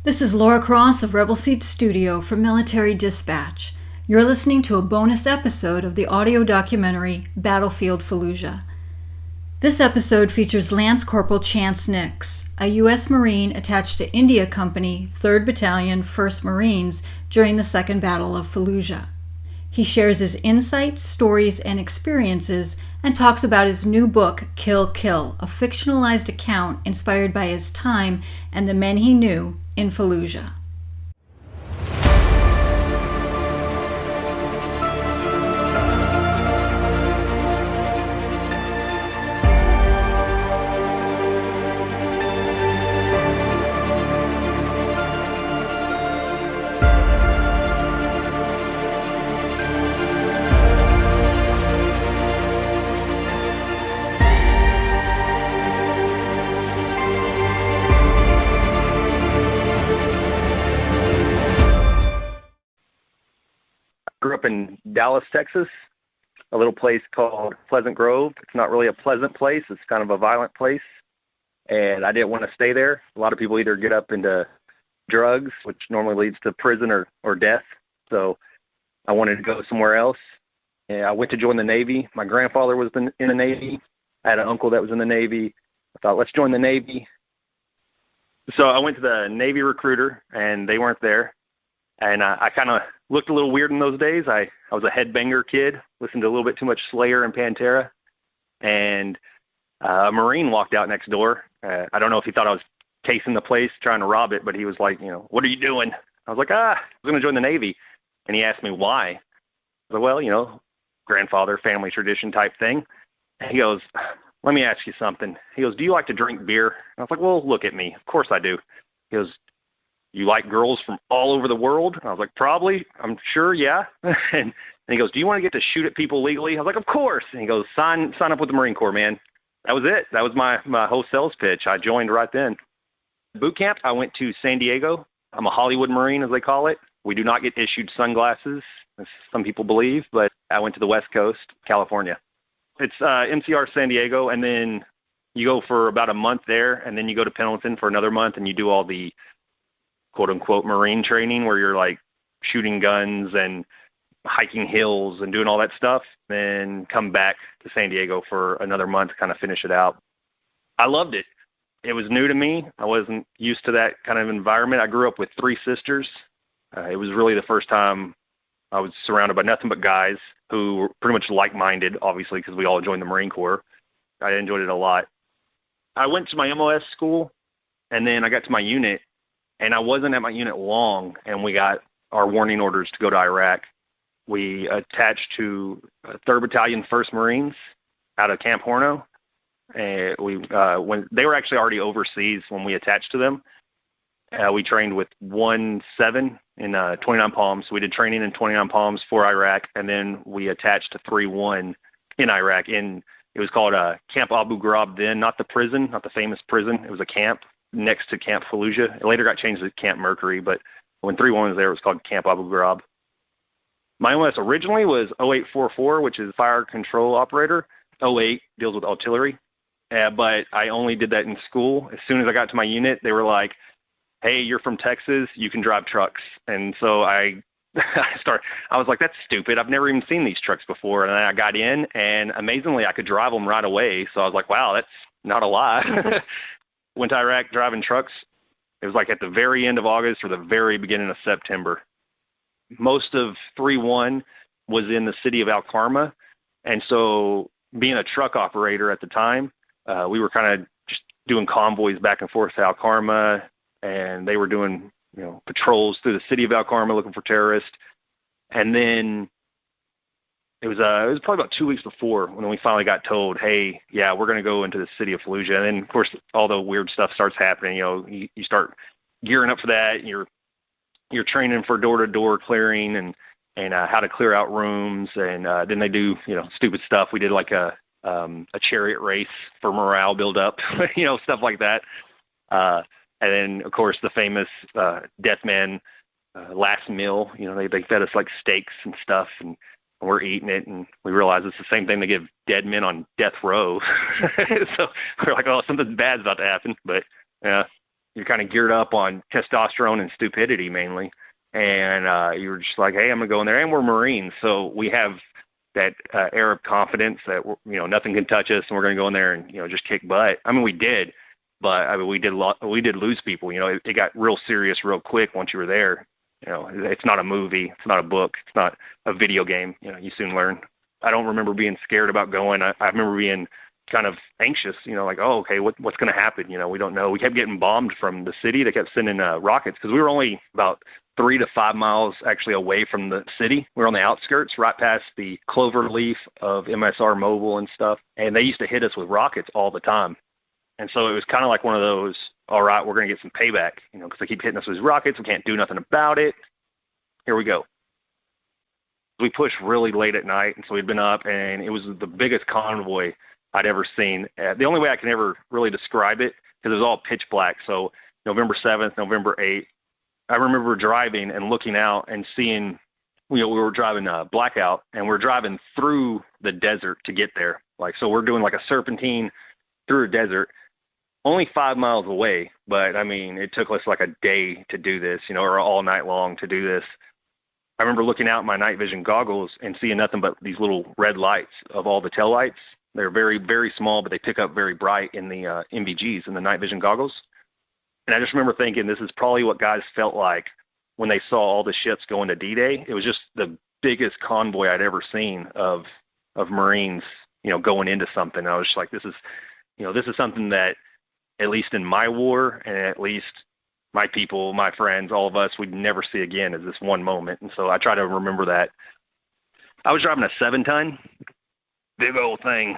This is Laura Cross of Rebel Seat Studio for Military Dispatch. You're listening to a bonus episode of the audio documentary Battlefield Fallujah. This episode features Lance Corporal Chance Nix, a U.S. Marine attached to India Company, 3rd Battalion, 1st Marines during the Second Battle of Fallujah. He shares his insights, stories, and experiences and talks about his new book, Kill, Kill, a fictionalized account inspired by his time and the men he knew in Fallujah. Grew up in Dallas, Texas, a little place called Pleasant Grove. It's not really a pleasant place. It's kind of a violent place, and I didn't want to stay there. A lot of people either get up into drugs, which normally leads to prison or death, so I wanted to go somewhere else. And I went to join the Navy. My grandfather was in the Navy. I had an uncle that was in the Navy. I thought, let's join the Navy. So I went to the Navy recruiter, and they weren't there. And I kind of looked a little weird in those days. I was a headbanger kid, listened to a little bit too much Slayer and Pantera. And a Marine walked out next door. I don't know if he thought I was casing the place, trying to rob it, but he was like, what are you doing? I was like, I was going to join the Navy. And he asked me why. I said, well, grandfather, family tradition type thing. And he goes, let me ask you something. He goes, do you like to drink beer? And I was like, well, look at me. Of course I do. He goes, you like girls from all over the world? And I was like, probably. I'm sure, yeah. and he goes, do you want to get to shoot at people legally? I was like, of course. And he goes, sign up with the Marine Corps, man. That was it. That was my whole sales pitch. I joined right then. Boot camp, I went to San Diego. I'm a Hollywood Marine, as they call it. We do not get issued sunglasses, as some people believe, but I went to the West Coast, California. It's MCR San Diego, and then you go for about a month there, and then you go to Pendleton for another month, and you do all the quote-unquote Marine training where you're like shooting guns and hiking hills and doing all that stuff, then come back to San Diego for another month to kind of finish it out. I loved it. It was new to me. I wasn't used to that kind of environment. I grew up with 3 sisters. It was really the first time I was surrounded by nothing but guys who were pretty much like-minded, obviously, because we all joined the Marine Corps. I enjoyed it a lot. I went to my MOS school, and then I got to my unit, and I wasn't at my unit long, and we got our warning orders to go to Iraq. We attached to 3rd Battalion, 1st Marines out of Camp Horno. And when they were actually already overseas when we attached to them. We trained with 1-7 in 29 Palms. We did training in 29 Palms for Iraq, and then we attached to 3-1 in Iraq. It was called Camp Abu Ghraib then, not the prison, not the famous prison. It was a camp next to Camp Fallujah. It later got changed to Camp Mercury, but when 3-1 was there, it was called Camp Abu Ghraib. My MOS originally was 0844, which is fire control operator. 08 deals with artillery, but I only did that in school. As soon as I got to my unit, they were like, hey, you're from Texas, you can drive trucks. And so I was like, that's stupid. I've never even seen these trucks before. And then I got in, and amazingly, I could drive them right away. So I was like, wow, that's not a lie. Went to Iraq driving trucks. It was like at the very end of August or the very beginning of September. Most of 3-1 was in the city of Al-Karma. And so being a truck operator at the time, we were kind of just doing convoys back and forth to Al-Karma, and they were doing patrols through the city of Al-Karma looking for terrorists. And then it was probably about 2 weeks before when we finally got told, hey, yeah, we're going to go into the city of Fallujah. And then, of course, all the weird stuff starts happening. You start gearing up for that. You're training for door-to-door clearing and how to clear out rooms. And then they do, stupid stuff. We did like a chariot race for morale build-up, stuff like that. And then, of course, the famous Death Man last meal. They fed us like steaks and stuff, and we're eating it, and we realize it's the same thing they give dead men on death row. So we're like, oh, something bad's about to happen. But yeah, you're kind of geared up on testosterone and stupidity mainly. And you were just like, hey, I'm going to go in there. And we're Marines, so we have that air of confidence that, nothing can touch us, and we're going to go in there and, just kick butt. I mean, we did, but I mean, we did lose people. It got real serious real quick once you were there. It's not a movie. It's not a book. It's not a video game. You soon learn. I don't remember being scared about going. I remember being kind of anxious, like, oh, okay, what's going to happen? We don't know. We kept getting bombed from the city. They kept sending rockets because we were only about 3 to 5 miles actually away from the city. We were on the outskirts, right past the clover leaf of MSR Mobile and stuff. And they used to hit us with rockets all the time. And so it was kind of like one of those, all right, we're going to get some payback, because they keep hitting us with rockets. We can't do nothing about it. Here we go. We pushed really late at night, and so we'd been up, and it was the biggest convoy I'd ever seen. The only way I can ever really describe it, because it was all pitch black. So November 7th, November 8th, I remember driving and looking out and seeing, we were driving blackout, and we're driving through the desert to get there. So we're doing like a serpentine through a desert, only 5 miles away. But I mean, it took us like a day to do this, or all night long to do this. I remember looking out my night vision goggles and seeing nothing but these little red lights of all the tail lights. They're very, very small, but they pick up very bright in the NVGs, in the night vision goggles. And I just remember thinking, this is probably what guys felt like when they saw all the ships going to D-Day. It was just the biggest convoy I'd ever seen of Marines, going into something. I was just like, this is something that, at least in my war, and at least my people, my friends, all of us, we'd never see again, as this one moment. And so I try to remember that. I was driving a 7-ton, big old thing.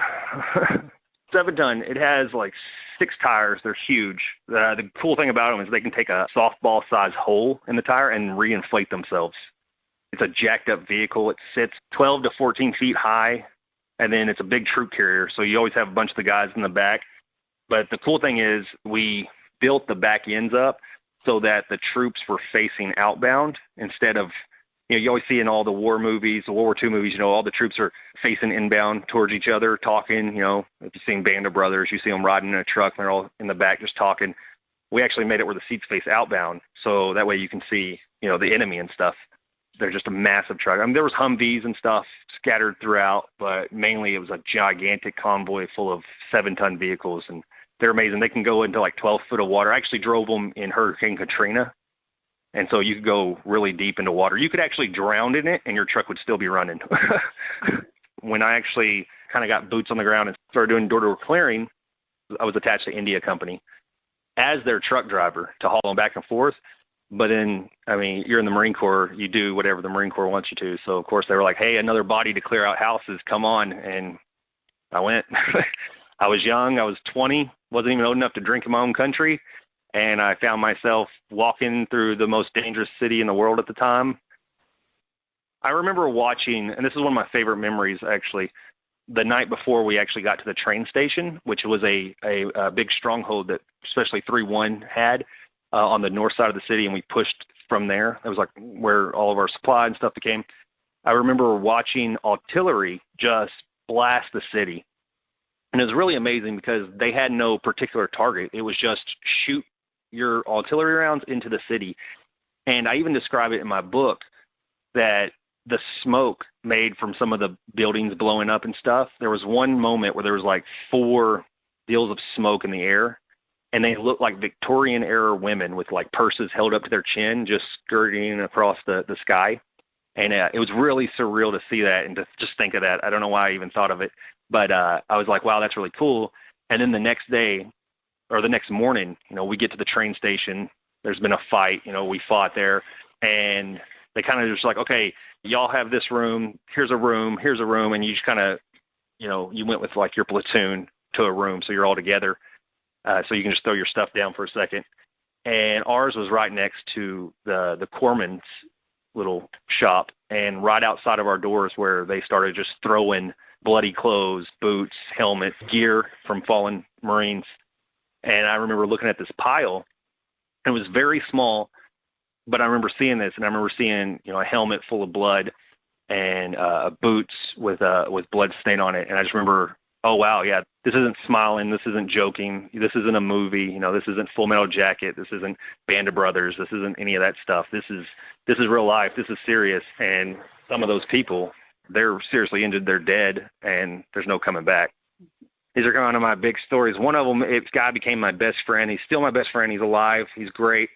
7-ton, it has like 6 tires. They're huge. The cool thing about them is they can take a softball-sized hole in the tire and reinflate themselves. It's a jacked-up vehicle. It sits 12 to 14 feet high, and then it's a big troop carrier, so you always have a bunch of the guys in the back. But the cool thing is we built the back ends up so that the troops were facing outbound instead of, you always see in all the war movies, the World War II movies, all the troops are facing inbound towards each other, talking. If you've seen Band of Brothers, you see them riding in a truck, and they're all in the back just talking. We actually made it where the seats face outbound, so that way you can see, the enemy and stuff. They're just a massive truck. I mean, there was Humvees and stuff scattered throughout, but mainly it was a gigantic convoy full of 7-ton vehicles, and they're amazing. They can go into like 12 foot of water. I actually drove them in Hurricane Katrina. And so you could go really deep into water. You could actually drown in it, and your truck would still be running. When I actually kind of got boots on the ground and started doing door-to-door clearing, I was attached to India Company as their truck driver to haul them back and forth. But then, I mean, you're in the Marine Corps. You do whatever the Marine Corps wants you to. So, of course, they were like, hey, another body to clear out houses. Come on. And I went. I was young. I was 20. Wasn't even old enough to drink in my own country. And I found myself walking through the most dangerous city in the world at the time. I remember watching, and this is one of my favorite memories, actually, the night before we actually got to the train station, which was a big stronghold that especially 3-1 had on the north side of the city, and we pushed from there. It was like where all of our supply and stuff became. I remember watching artillery just blast the city. And it was really amazing because they had no particular target. It was just shoot your artillery rounds into the city. And I even describe it in my book that the smoke made from some of the buildings blowing up and stuff, there was one moment where there was like 4 deals of smoke in the air, and they looked like Victorian era women with like purses held up to their chin, just skirting across the sky. And it was really surreal to see that and to just think of that. I don't know why I even thought of it, but I was like, wow, that's really cool. And then the next day, or the next morning, we get to the train station. There's been a fight. We fought there, and they kind of just like, okay, y'all have this room. Here's a room. Here's a room. And you just kind of, you went with like your platoon to a room, so you're all together. So you can just throw your stuff down for a second. And ours was right next to the corpsman's little shop, and right outside of our doors where they started just throwing bloody clothes, boots, helmets, gear from fallen Marines. And I remember looking at this pile. It was very small, but I remember seeing this, and I remember seeing, a helmet full of blood and boots with blood stain on it. And I just remember oh, wow, yeah, this isn't smiling, this isn't joking, this isn't a movie, this isn't Full Metal Jacket, this isn't Band of Brothers, this isn't any of that stuff. This is real life, this is serious, and some of those people, they're seriously injured, they're dead, and there's no coming back. These are kind of my big stories. One of them, this guy became my best friend. He's still my best friend. He's alive. He's great.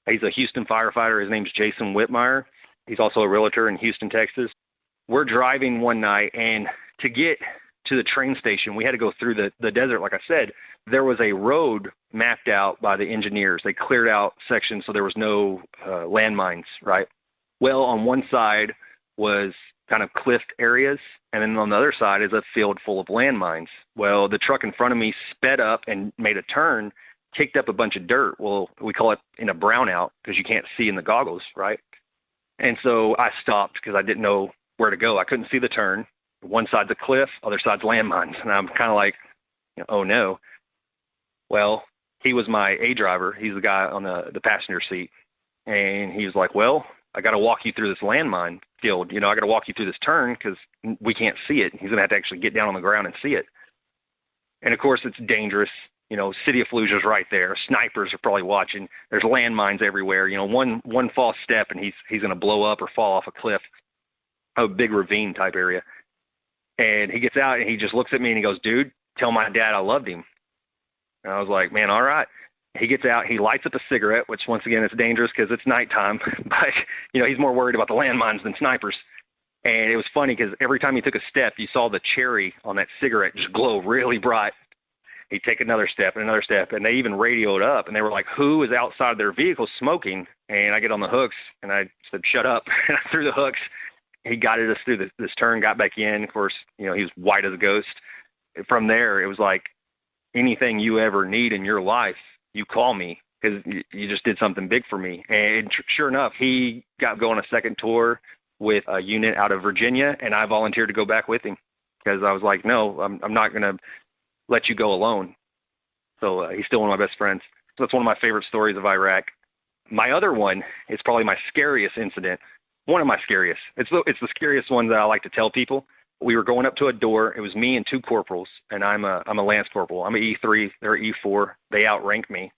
He's a Houston firefighter. His name's Jason Whitmire. He's also a realtor in Houston, Texas. We're driving one night, and to get to the train station, we had to go through the desert. Like I said, there was a road mapped out by the engineers. They cleared out sections so there was no landmines, right? Well, on one side was kind of cliff areas, and then on the other side is a field full of landmines. Well, the truck in front of me sped up and made a turn, kicked up a bunch of dirt. Well, we call it in a brownout because you can't see in the goggles, right? And so I stopped because I didn't know where to go. I couldn't see the turn. One side's a cliff, other side's landmines. And I'm kind of like, oh no. Well, he was my A driver. He's the guy on the passenger seat. And he was like, well, I got to walk you through this landmine field. I got to walk you through this turn because we can't see it. He's going to have to actually get down on the ground and see it. And of course, it's dangerous. City of Fallujah's right there. Snipers are probably watching. There's landmines everywhere. One false step and he's going to blow up or fall off a cliff, a big ravine type area. And he gets out and he just looks at me and he goes, dude, tell my dad I loved him. And I was like, man, all right. He gets out, he lights up a cigarette, which once again, it's dangerous because it's nighttime. But, he's more worried about the landmines than snipers. And it was funny because every time he took a step, you saw the cherry on that cigarette just glow really bright. He'd take another step and another step. And they even radioed up and they were like, who is outside their vehicle smoking? And I get on the hooks and I said, shut up. And I threw the hooks. He guided us through this turn, got back in. Of course, he was white as a ghost. From there, it was like anything you ever need in your life, you call me because you just did something big for me. And sure enough, he got going a second tour with a unit out of Virginia, and I volunteered to go back with him because I was like, no, I'm not going to let you go alone. So he's still one of my best friends. So that's one of my favorite stories of Iraq. My other one is probably my scariest incident. One of my scariest. It's the scariest one that I like to tell people. We were going up to a door. It was me and two corporals, and I'm a Lance Corporal. I'm an E3. They're E4. They outrank me.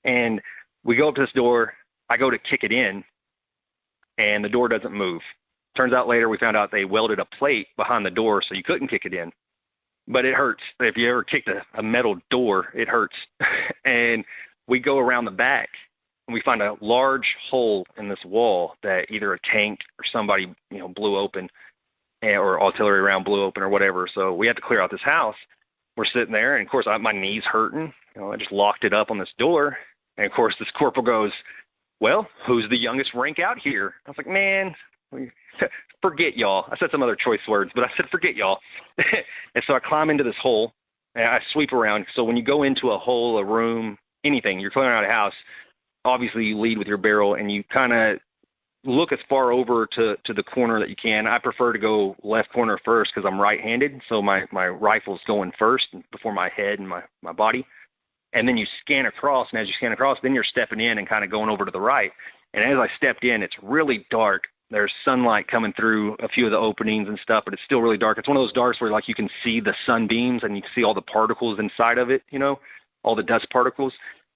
And we go up to this door. I go to kick it in, and the door doesn't move. Turns out later we found out they welded a plate behind the door so you couldn't kick it in. But it hurts. If you ever kicked a metal door, it hurts. And we go around the back. And we find a large hole in this wall that either a tank or somebody, blew open, or artillery round blew open or whatever. So we had to clear out this house. We're sitting there, and of course, my knee's hurting. I just locked it up on this door. And of course, this corporal goes, well, who's the youngest rank out here? I was like, man, forget y'all. I said some other choice words, but I said, forget y'all. And so I climb into this hole, and I sweep around. So when you go into a hole, a room, anything, you're clearing out a house, obviously you lead with your barrel and you kind of look as far over to the corner that you can. I prefer to go left corner first because I'm right-handed, so my rifle's going first before my head and my body. And then you scan across, and as you scan across, then you're stepping in and kind of going over to the right. And as I stepped in, it's really dark. There's sunlight coming through a few of the openings and stuff, but it's still really dark. It's one of those darks where you can see the sunbeams and you can see all the particles inside of it, all the dust particles.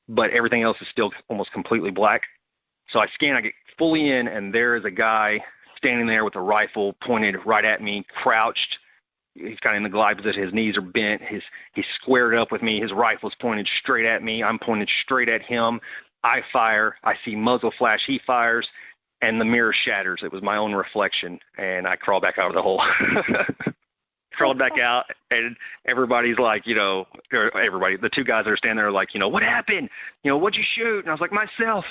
But everything else is still almost completely black. So I scan, I get fully in, and there is a guy standing there with a rifle pointed right at me, crouched. He's kind of in the glide position. His knees are bent. He's squared up with me. His rifle's pointed straight at me. I'm pointed straight at him. I fire. I see muzzle flash. He fires, and the mirror shatters. It was my own reflection, and I crawl back out of the hole. Crawled back out, and everybody's like, everybody, the two guys that are standing there are like, what happened? What'd you shoot? And I was like, myself.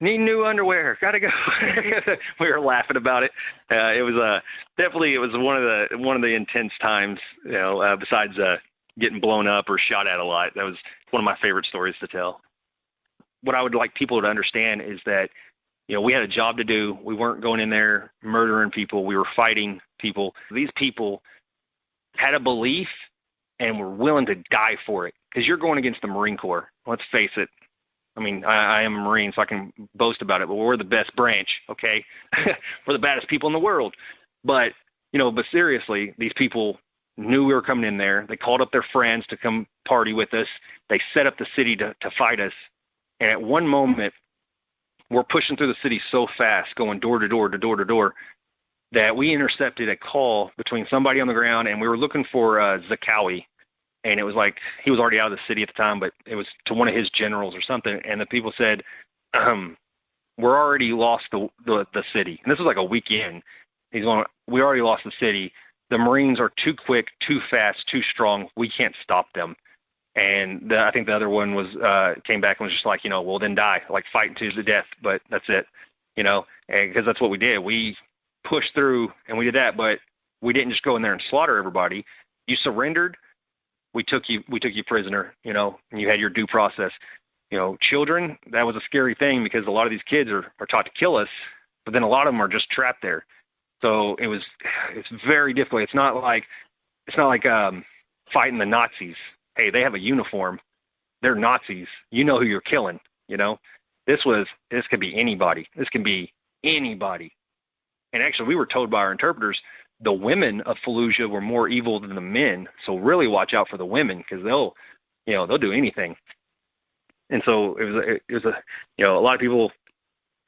Need new underwear. Gotta go. We were laughing about it. It was definitely one of the intense times. Besides getting blown up or shot at a lot, that was one of my favorite stories to tell. What I would like people to understand is that we had a job to do. We weren't going in there murdering people. We were fighting people. These people had a belief and were willing to die for it because you're going against the Marine Corps. Let's face it. I mean, I am a Marine, so I can boast about it, but we're the best branch, okay? We're the baddest people in the world. But seriously, these people knew we were coming in there. They called up their friends to come party with us. They set up the city to fight us. And at one moment, we're pushing through the city so fast, going door to door to door to door, that we intercepted a call between somebody on the ground, and we were looking for Zakawi. And it was like he was already out of the city at the time, but it was to one of his generals or something. And the people said, we're already lost the city. And this was like a weekend. He's going, we already lost the city. The Marines are too quick, too fast, too strong. We can't stop them. And I think the other one was came back and was just like, well, then die, like fighting to the death. But that's it, because that's what we did. We pushed through and we did that, but we didn't just go in there and slaughter everybody. You surrendered. We took you prisoner, and you had your due process. Children, that was a scary thing because a lot of these kids are taught to kill us, but then a lot of them are just trapped there. So it's very difficult. It's not like fighting the Nazis. Hey, they have a uniform. They're Nazis. You know who you're killing, This could be anybody. This can be anybody. And actually, we were told by our interpreters the women of Fallujah were more evil than the men. So really watch out for the women because they'll do anything. And so it was a lot of people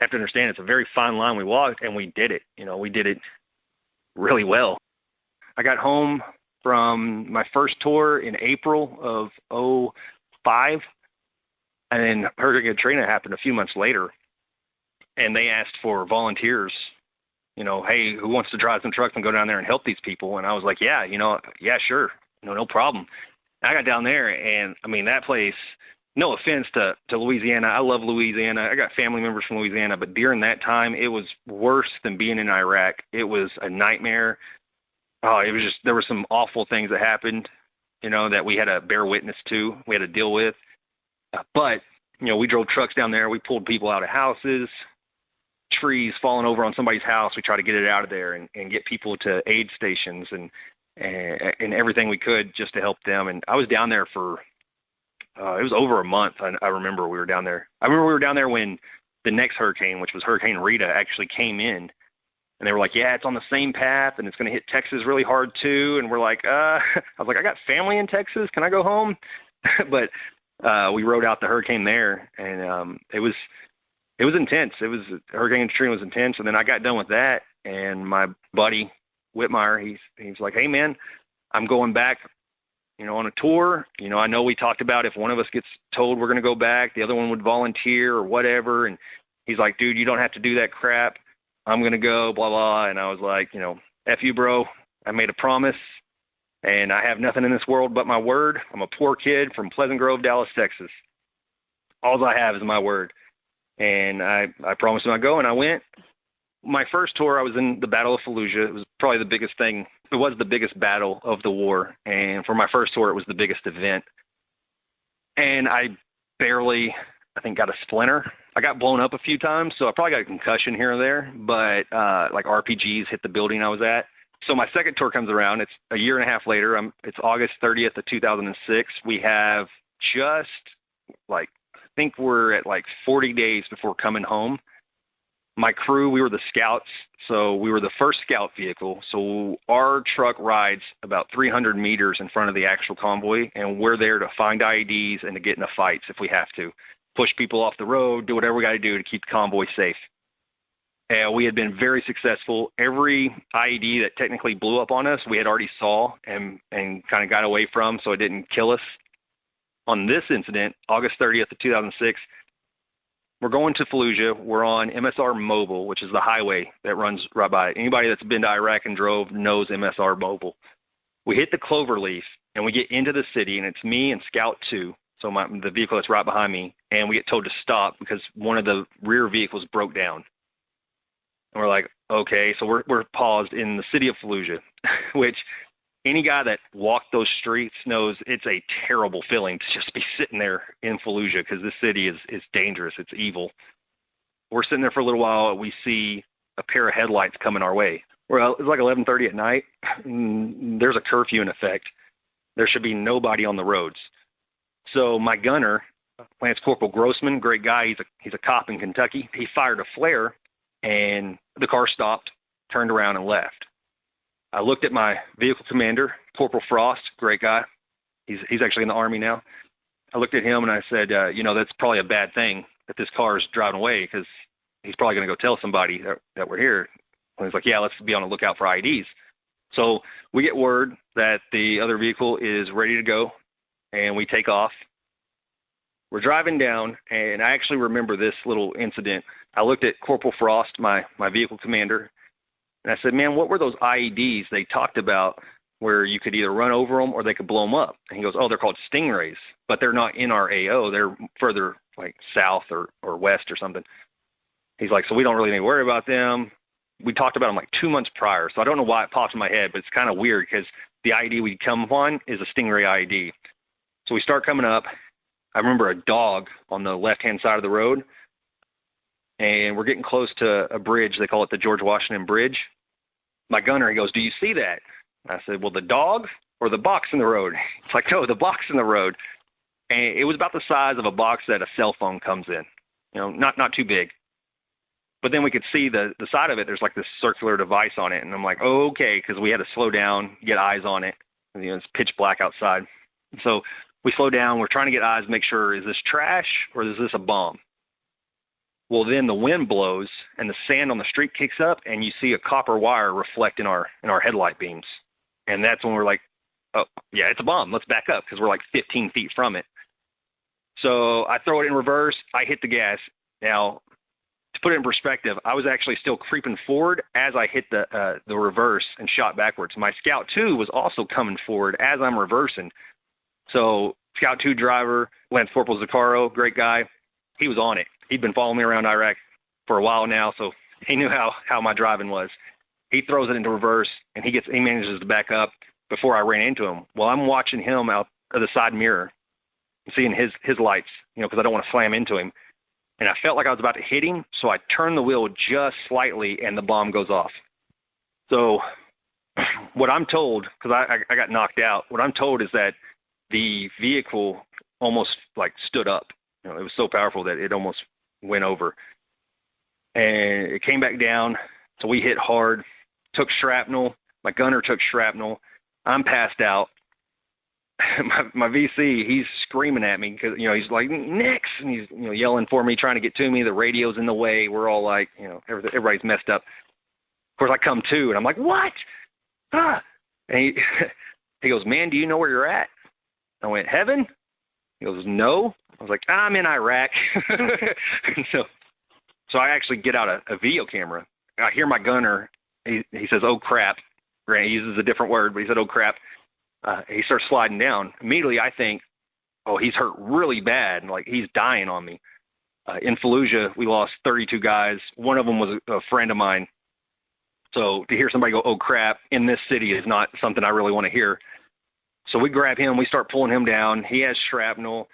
have to understand it's a very fine line we walked, and we did it. We did it really well. I got home from my first tour in April of 2005, and then Hurricane Katrina happened a few months later, and they asked for volunteers. Hey, who wants to drive some trucks and go down there and help these people? And I was like, yeah, sure, no problem. I got down there, and I mean that place. No offense to Louisiana. I love Louisiana. I got family members from Louisiana, but during that time, it was worse than being in Iraq. It was a nightmare. Oh, it was just, there were some awful things that happened, that we had to bear witness to, we had to deal with. But, we drove trucks down there. We pulled people out of houses, trees falling over on somebody's house. We tried to get it out of there and get people to aid stations and everything we could just to help them. And I was down there for, it was over a month. I remember we were down there. I remember we were down there when the next hurricane, which was Hurricane Rita, actually came in. And they were like, yeah, it's on the same path, and it's going to hit Texas really hard too. And we're like, I was like, I got family in Texas. Can I go home? But we rode out the hurricane there, and it was intense. Hurricane Katrina was intense. And then I got done with that, and my buddy Whitmire, he's like, hey man, I'm going back, on a tour. I know we talked about if one of us gets told we're going to go back, the other one would volunteer or whatever. And he's like, dude, you don't have to do that crap. I'm going to go, blah, blah. And I was like, F you, bro. I made a promise, and I have nothing in this world but my word. I'm a poor kid from Pleasant Grove, Dallas, Texas. All I have is my word. And I promised him I'd go, and I went. My first tour, I was in the Battle of Fallujah. It was probably the biggest thing. It was the biggest battle of the war. And for my first tour, it was the biggest event. And I barely, I think, got a splinter. I got blown up a few times, so I probably got a concussion here and there. But like RPGs hit the building I was at. So my second tour comes around. It's a year and a half later. It's August 30th of 2006. We have just I think we're at 40 days before coming home. My crew, we were the scouts, so we were the first scout vehicle. So our truck rides about 300 meters in front of the actual convoy, and we're there to find IEDs and to get into fights if we have to. Push people off the road, do whatever we got to do to keep the convoy safe. And we had been very successful. Every IED that technically blew up on us, we had already saw and kind of got away from, so it didn't kill us. On this incident, August 30th of 2006, we're going to Fallujah. We're on MSR Mobile, which is the highway that runs right by it. Anybody that's been to Iraq and drove knows MSR Mobile. We hit the Cloverleaf, and we get into the city, and it's me and Scout 2, so the vehicle that's right behind me, and we get told to stop because one of the rear vehicles broke down. And we're like, okay, so we're paused in the city of Fallujah, which any guy that walked those streets knows it's a terrible feeling to just be sitting there in Fallujah because this city is dangerous. It's evil. We're sitting there for a little while. We see a pair of headlights coming our way. Well, it's like 11:30 at night. There's a curfew in effect. There should be nobody on the roads. So my gunner, Lance Corporal Grossman, great guy. He's a cop in Kentucky. He fired a flare, and the car stopped, turned around, and left. I looked at my vehicle commander, Corporal Frost, great guy. He's actually in the Army now. I looked at him and I said, that's probably a bad thing that this car is driving away, because he's probably going to go tell somebody that we're here. And he's like, yeah, let's be on the lookout for IEDs. So we get word that the other vehicle is ready to go, and we take off. We're driving down, and I actually remember this little incident. I looked at Corporal Frost, my vehicle commander, and I said, man, what were those IEDs they talked about where you could either run over them or they could blow them up? And he goes, oh, they're called Stingrays, but they're not in our AO. They're further like south or west or something. He's like, so we don't really need to worry about them. We talked about them like 2 months prior, so I don't know why it pops in my head, but it's kind of weird because the IED we come upon is a Stingray IED. So we start coming up. I remember a dog on the left-hand side of the road, and we're getting close to a bridge. They call it the George Washington Bridge. My gunner, he goes, do you see that? I said, well, the dog or the box in the road? It's like, no, the box in the road. And it was about the size of a box that a cell phone comes in, not too big. But then we could see the side of it. There's like this circular device on it. And I'm like, oh, okay, because we had to slow down, get eyes on it. It's pitch black outside. So we slow down. We're trying to get eyes, make sure, is this trash or is this a bomb? Well, then the wind blows and the sand on the street kicks up, and you see a copper wire reflect in our headlight beams. And that's when we're like, oh, yeah, it's a bomb. Let's back up, because we're like 15 feet from it. So I throw it in reverse. I hit the gas. Now, to put it in perspective, I was actually still creeping forward as I hit the reverse and shot backwards. My Scout 2 was also coming forward as I'm reversing. So Scout 2 driver, Lance Corporal Zaccaro, great guy, he was on it. He'd been following me around Iraq for a while now, so he knew how my driving was. He throws it into reverse, and he manages to back up before I ran into him. Well, I'm watching him out of the side mirror, seeing his lights, because I don't want to slam into him. And I felt like I was about to hit him, so I turned the wheel just slightly, and the bomb goes off. So what I'm told, because I got knocked out, what I'm told is that the vehicle almost like stood up. It was so powerful that it almost went over. And it came back down, so we hit hard, took shrapnel. My gunner took shrapnel. I'm passed out. My VC, he's screaming at me because, he's like, Nix, and he's, yelling for me, trying to get to me. The radio's in the way. We're all like, everybody's messed up. Of course, I come to, and I'm like, what? Ah! And he goes, man, do you know where you're at? I went, heaven? He goes, no. I was like, I'm in Iraq. So I actually get out a video camera. I hear my gunner. He says, oh, crap. He uses a different word, but he said, oh, crap. He starts sliding down. Immediately I think, oh, he's hurt really bad. Like, he's dying on me. In Fallujah, we lost 32 guys. One of them was a friend of mine. So to hear somebody go, oh, crap, in this city is not something I really want to hear. So we grab him. We start pulling him down. He has shrapnel.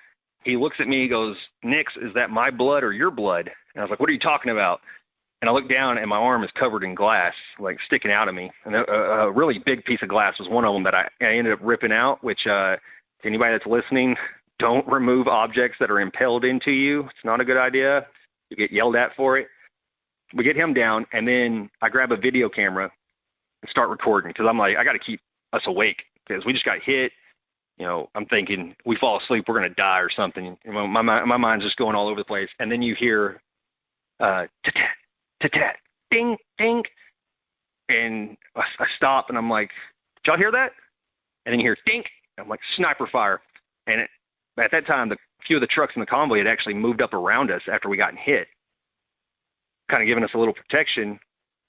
He looks at me. He goes, Nix, is that my blood or your blood? And I was like, what are you talking about? And I look down, and my arm is covered in glass, like sticking out of me. And a really big piece of glass was one of them that I ended up ripping out, which anybody that's listening, don't remove objects that are impaled into you. It's not a good idea. You get yelled at for it. We get him down, and then I grab a video camera and start recording, because I'm like, I got to keep us awake, because we just got hit. I'm thinking we fall asleep, we're going to die or something. My mind's just going all over the place. And then you hear tat-tat, tat-tat, ding, ding. And I stop, and I'm like, did y'all hear that? And then you hear dink. I'm like, sniper fire. And at that time, a few of the trucks in the convoy had actually moved up around us after we got hit, kind of giving us a little protection.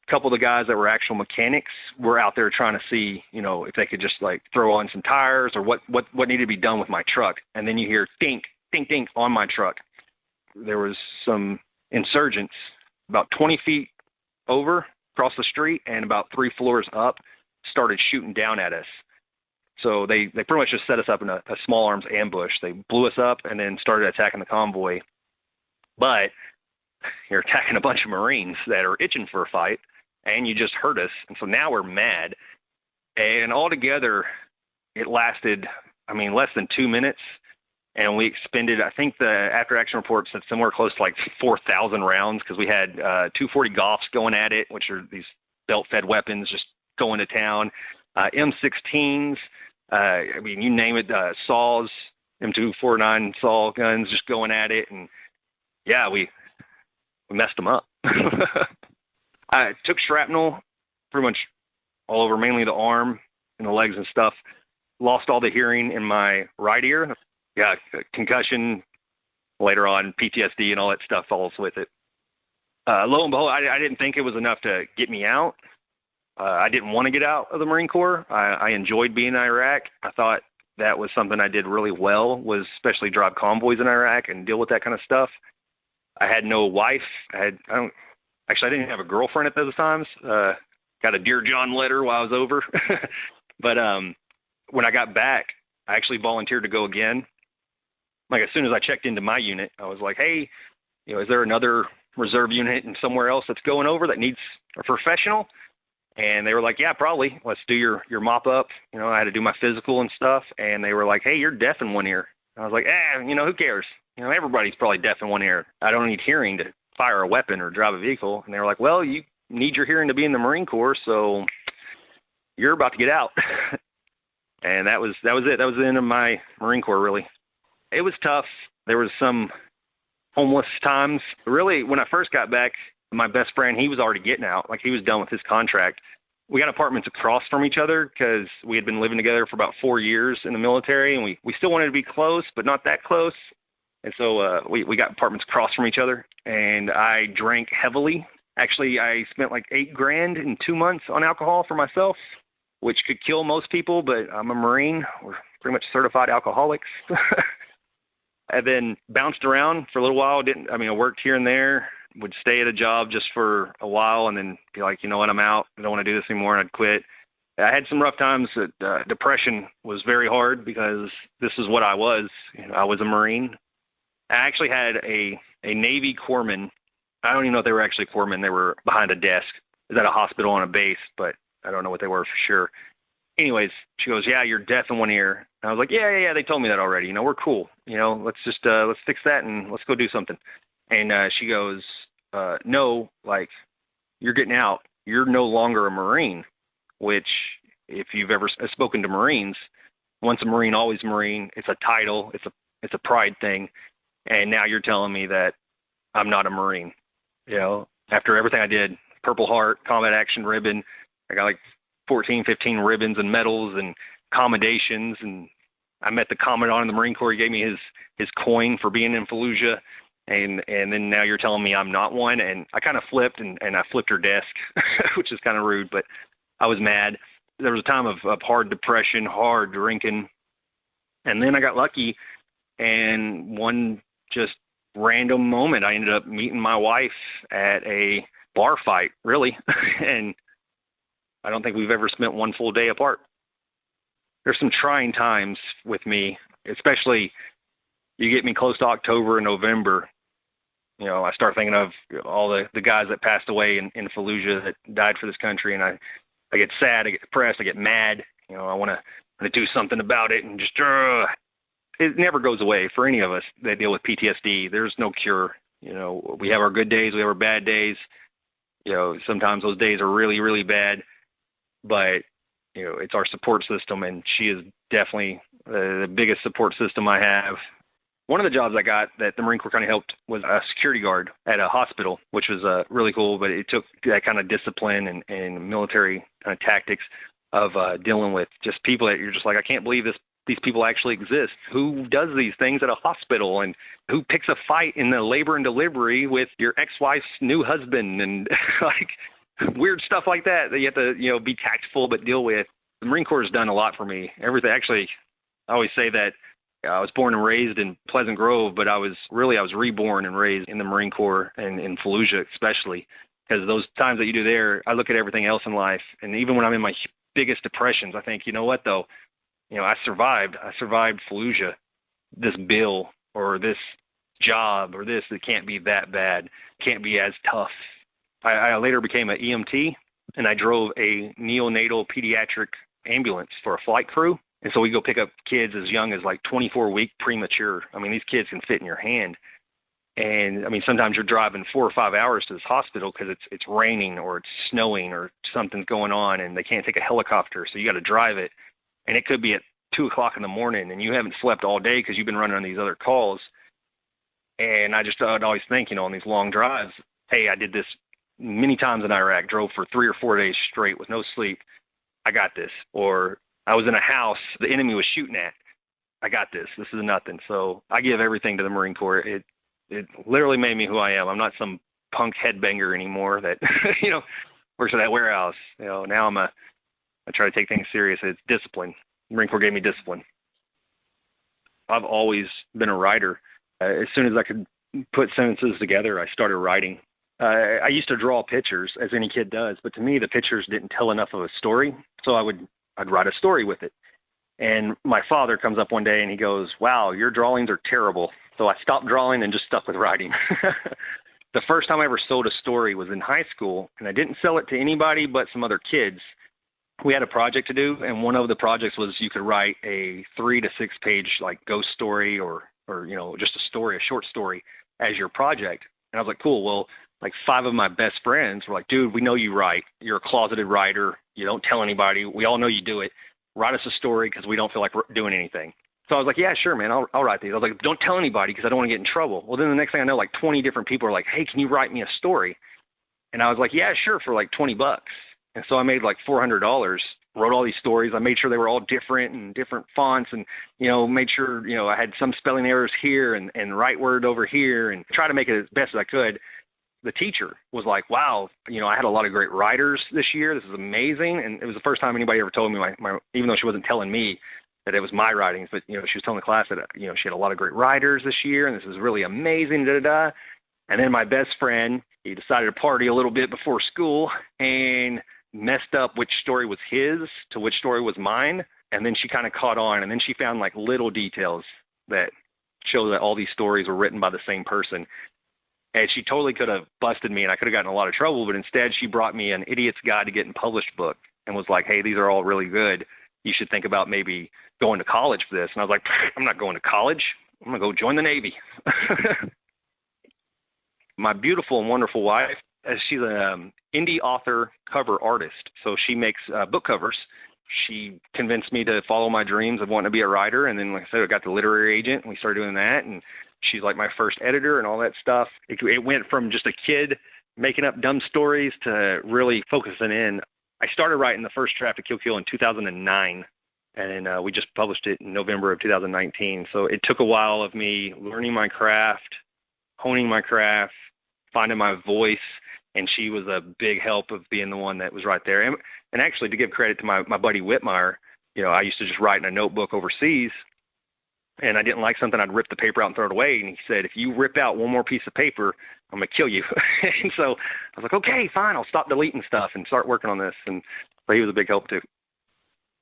A couple of the guys that were actual mechanics were out there trying to see, if they could just like throw on some tires or what needed to be done with my truck. And then you hear dink, dink, dink on my truck. There was some insurgents about 20 feet over across the street and about 3 floors up started shooting down at us. So they pretty much just set us up in a small arms ambush. They blew us up and then started attacking the convoy. But you're attacking a bunch of Marines that are itching for a fight, and you just hurt us. And so now we're mad. And altogether, it lasted, less than 2 minutes. And we expended, I think the after-action report said somewhere close to like 4,000 rounds, because we had 240 Goffs going at it, which are these belt-fed weapons, just going to town. M16s, I mean, you name it, saws, M249 saw guns, just going at it. And, yeah, we messed them up. I took shrapnel pretty much all over, mainly the arm and the legs and stuff. Lost all the hearing in my right ear. Yeah, concussion, later on PTSD and all that stuff follows with it. Lo and behold, I didn't think it was enough to get me out. I didn't want to get out of the Marine Corps. I enjoyed being in Iraq. I thought that was something I did really well, was especially drive convoys in Iraq and deal with that kind of stuff. I had no wife. I didn't have a girlfriend at those times. Got a Dear John letter while I was over. But when I got back, I actually volunteered to go again. Like, as soon as I checked into my unit, I was like, hey, is there another reserve unit and somewhere else that's going over that needs a professional? And they were like, yeah, probably. Let's do your mop up. I had to do my physical and stuff. And they were like, hey, you're deaf in one ear. I was like, who cares? Everybody's probably deaf in one ear. I don't need hearing to fire a weapon or drive a vehicle. And they were like, well, you need your hearing to be in the Marine Corps, so you're about to get out. And that was it. That was the end of my Marine Corps, really. It was tough. There was some homeless times. Really, when I first got back, my best friend, he was already getting out. Like, he was done with his contract. We got apartments across from each other because we had been living together for about 4 years in the military, and we still wanted to be close, but not that close. And so we got apartments across from each other, and I drank heavily. Actually, I spent like $8,000 in 2 months on alcohol for myself, which could kill most people, but I'm a Marine. We're pretty much certified alcoholics. And then bounced around for a little while. I worked here and there, would stay at a job just for a while and then be like, you know what, I'm out. I don't want to do this anymore, and I'd quit. I had some rough times. Depression was very hard because this is what I was. I was a Marine. I actually had a Navy corpsman. I don't even know if they were actually corpsmen. They were behind a desk. It was at a hospital on a base, but I don't know what they were for sure. Anyways, she goes, yeah, you're deaf in one ear. And I was like, yeah, they told me that already. We're cool. Let's just, let's fix that and let's go do something. And she goes, no, like, you're getting out. You're no longer a Marine, which, if you've ever spoken to Marines, once a Marine, always a Marine. It's a title. It's a pride thing. And now you're telling me that I'm not a Marine. After everything I did, Purple Heart, Combat Action Ribbon, I got like 14, 15 ribbons and medals and commendations, and I met the commandant in the Marine Corps. He gave me his coin for being in Fallujah, and then now you're telling me I'm not one. And I kind of flipped, and I flipped her desk, which is kind of rude, but I was mad. There was a time of hard depression, hard drinking, and then I got lucky, and one just random moment, I ended up meeting my wife at a bar fight, really, and I don't think we've ever spent one full day apart. There's some trying times with me, especially you get me close to October and November. I start thinking of all the guys that passed away in Fallujah that died for this country, and I get sad, I get depressed, I get mad. I want to do something about it, and just it never goes away for any of us that deal with PTSD. There's no cure. We have our good days, we have our bad days. Sometimes those days are really, really bad, but it's our support system, and she is definitely the biggest support system I have. One of the jobs I got that the Marine Corps kind of helped was a security guard at a hospital, which was really cool, but it took that kind of discipline and military kind of tactics of dealing with just people that you're just like, I can't believe these people actually exist. Who does these things at a hospital, and who picks a fight in the labor and delivery with your ex-wife's new husband, and like weird stuff like that you have to be tactful but deal with. The Marine Corps has done a lot for me. Everything. Actually, I always say that I was born and raised in Pleasant Grove, but I was reborn and raised in the Marine Corps, and in Fallujah especially, because those times that you do there, I look at everything else in life, and even when I'm in my biggest depressions, I think, you know what though, I survived Fallujah. This bill or this job or this, it can't be that bad, can't be as tough. I later became an EMT, and I drove a neonatal pediatric ambulance for a flight crew. And so we go pick up kids as young as like 24-week premature. I mean, these kids can fit in your hand. And I mean, sometimes you're driving 4 or 5 hours to this hospital because it's raining or it's snowing or something's going on, and they can't take a helicopter, so you got to drive it. And it could be at 2 o'clock in the morning, and you haven't slept all day because you've been running on these other calls. And I'd always think, on these long drives, hey, I did this many times in Iraq, drove for 3 or 4 days straight with no sleep. I got this. Or I was in a house the enemy was shooting at. I got this. This is nothing. So I give everything to the Marine Corps. It literally made me who I am. I'm not some punk headbanger anymore that, works at that warehouse. Now I try to take things serious. It's discipline. The Marine Corps gave me discipline. I've always been a writer. As soon as I could put sentences together, I started writing. I used to draw pictures, as any kid does, but to me the pictures didn't tell enough of a story, so I'd write a story with it. And my father comes up one day and he goes, "Wow, your drawings are terrible." So I stopped drawing and just stuck with writing. The first time I ever sold a story was in high school, and I didn't sell it to anybody but some other kids. We had a project to do, and one of the projects was you could write a 3 to 6 page ghost story or just a story, a short story as your project. And I was like, cool. Well, 5 of my best friends were like, dude, we know you write. You're a closeted writer. You don't tell anybody. We all know you do it. Write us a story because we don't feel like we're doing anything. So I was like, yeah, sure, man. I'll write these. I was like, don't tell anybody because I don't want to get in trouble. Well, then the next thing I know, 20 different people are like, hey, can you write me a story? And I was like, yeah, sure, for $20. And so I made $400, wrote all these stories. I made sure they were all different and different fonts and, made sure, I had some spelling errors here and right word over here and try to make it as best as I could. The teacher was like, wow, I had a lot of great writers this year. This is amazing. And it was the first time anybody ever told me, even though she wasn't telling me that it was my writings, but, she was telling the class that, she had a lot of great writers this year and this is really amazing, da-da-da. And then my best friend, he decided to party a little bit before school and messed up which story was his to which story was mine. And then she kind of caught on, and then she found little details that show that all these stories were written by the same person. And she totally could have busted me and I could have gotten in a lot of trouble, but instead she brought me an Idiot's Guide to Getting Published book and was like, hey, these are all really good. You should think about maybe going to college for this. And I was like, I'm not going to college. I'm going to go join the Navy. My beautiful and wonderful wife, she's an indie author cover artist, so she makes book covers. She convinced me to follow my dreams of wanting to be a writer, and then, like I said, I got the literary agent, and we started doing that, and she's my first editor and all that stuff. It went from just a kid making up dumb stories to really focusing in. I started writing the first draft of Kill Kill in 2009, and we just published it in November of 2019. So it took a while of me learning my craft, honing my craft, finding my voice, and she was a big help of being the one that was right there. And actually, to give credit to my buddy Whitmire, I used to just write in a notebook overseas, and I didn't like something, I'd rip the paper out and throw it away. And he said, if you rip out one more piece of paper, I'm going to kill you. And so I was like, okay, fine, I'll stop deleting stuff and start working on this. And so he was a big help too.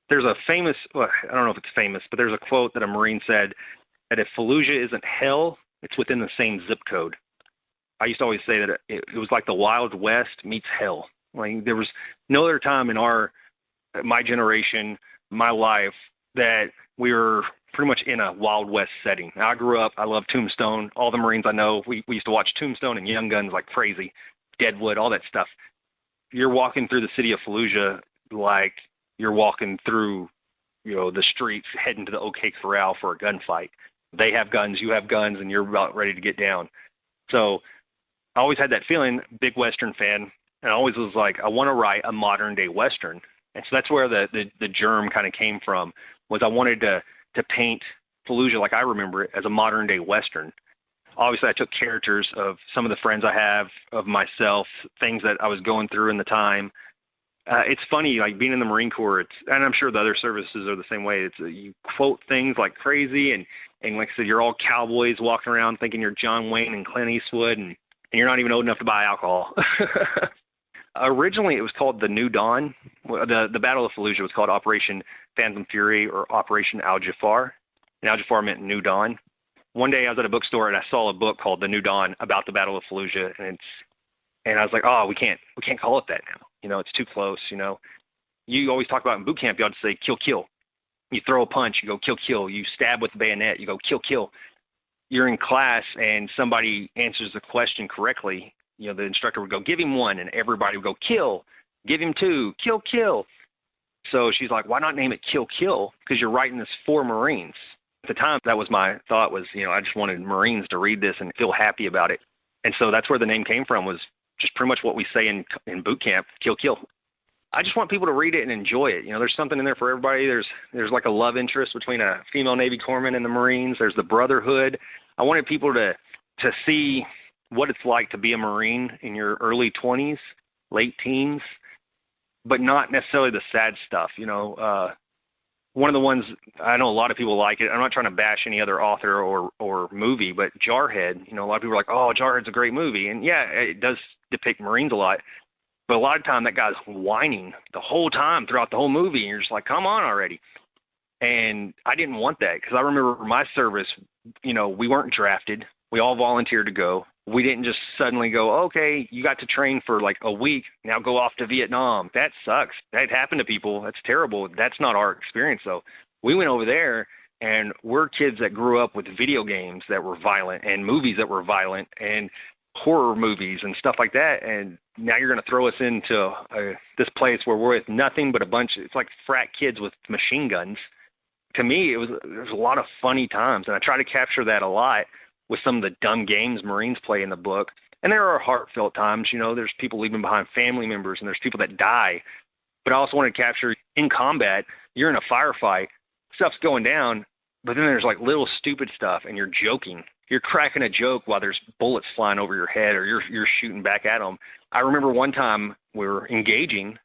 There's a famous, well, I don't know if it's famous, but there's a quote that a Marine said that if Fallujah isn't hell, it's within the same zip code. I used to always say that it was like the Wild West meets hell. There was no other time in my generation, my life, that we were pretty much in a Wild West setting. Now, I grew up, I love Tombstone. All the Marines I know, we used to watch Tombstone and Young Guns like crazy, Deadwood, all that stuff. You're walking through the city of Fallujah like you're walking through, the streets heading to the OK Corral for a gunfight. They have guns, you have guns, and you're about ready to get down. So I always had that feeling, big Western fan, and I always was like, I want to write a modern-day Western. And so that's where the germ kind of came from, was I wanted to paint Fallujah like I remember it as a modern-day Western. Obviously, I took characters of some of the friends I have, of myself, things that I was going through in the time. It's funny, being in the Marine Corps, and I'm sure the other services are the same way. You quote things like crazy, and like I said, you're all cowboys walking around thinking you're John Wayne and Clint Eastwood, and you're not even old enough to buy alcohol. Originally, it was called the New Dawn. The Battle of Fallujah was called Operation Phantom Fury or Operation Al-Jafar. And Al-Jafar meant New Dawn. One day I was at a bookstore and I saw a book called The New Dawn about the Battle of Fallujah, and I was like, oh, we can't call it that now. It's too close. You always talk about in boot camp, you ought to say kill, kill. You throw a punch, you go kill, kill. You stab with the bayonet, you go kill, kill. you're in class and somebody answers the question correctly, the instructor would go, give him 1, and everybody would go, kill, give him 2, kill, kill. So she's like, why not name it Kill Kill? Because you're writing this for Marines. At the time, that was my thought was, I just wanted Marines to read this and feel happy about it. And so that's where the name came from, was just pretty much what we say in boot camp, kill, kill. I just want people to read it and enjoy it. There's something in there for everybody. There's like a love interest between a female Navy corpsman and the Marines. There's the brotherhood. I wanted people to see what it's like to be a Marine in your early 20s, late teens, but not necessarily the sad stuff. One of the ones, I know a lot of people like it. I'm not trying to bash any other author or movie, but Jarhead, a lot of people are like, oh, Jarhead's a great movie. And yeah, it does depict Marines a lot. But a lot of time that guy's whining the whole time throughout the whole movie. And you're just like, come on already. And I didn't want that, because I remember my service, we weren't drafted. We all volunteered to go. We didn't just suddenly go, okay, you got to train for like a week, now go off to Vietnam. That sucks. That happened to people. That's terrible. That's not our experience, though. We went over there, and we're kids that grew up with video games that were violent and movies that were violent and horror movies and stuff like that. And now you're going to throw us into this place where we're with nothing but it's like frat kids with machine guns. To me, there's a lot of funny times, and I try to capture that a lot with some of the dumb games Marines play in the book. And there are heartfelt times, there's people leaving behind family members, and there's people that die. But I also want to capture in combat, you're in a firefight, stuff's going down, but then there's like little stupid stuff, and you're joking. You're cracking a joke while there's bullets flying over your head, or you're shooting back at them. I remember one time we were engaging,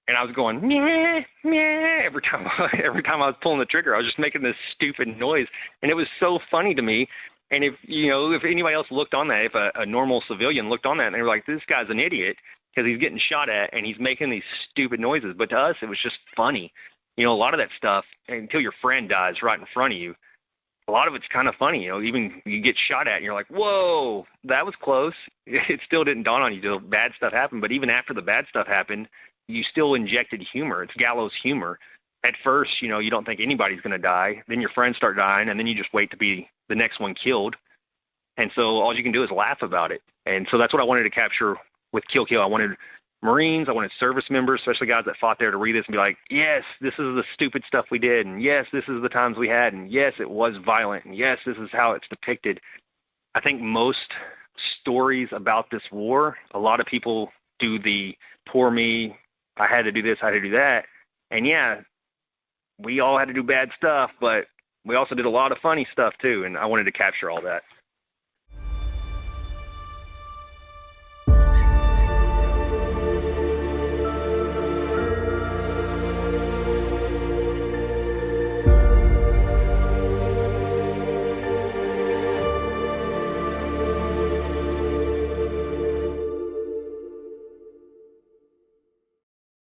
and I was going, meh, meh, every time I was pulling the trigger. I was just making this stupid noise, and it was so funny to me. And if anybody else looked on that, if a normal civilian looked on that, and they were like, this guy's an idiot because he's getting shot at and he's making these stupid noises. But to us, it was just funny. A lot of that stuff, until your friend dies right in front of you, a lot of it's kind of funny. Even you get shot at and you're like, whoa, that was close. It still didn't dawn on you till bad stuff happened. But even after the bad stuff happened, you still injected humor. It's gallows humor. At first, you don't think anybody's going to die. Then your friends start dying, and then you just wait to be the next one killed. And so all you can do is laugh about it. And so that's what I wanted to capture with Kill Kill. I wanted Marines, I wanted service members, especially guys that fought there, to read this and be like, yes, this is the stupid stuff we did, and yes, this is the times we had, and yes, it was violent, and yes, this is how it's depicted. I think most stories about this war, a lot of people do the poor me, I had to do this, I had to do that. And yeah, we all had to do bad stuff, but we also did a lot of funny stuff too, and I wanted to capture all that.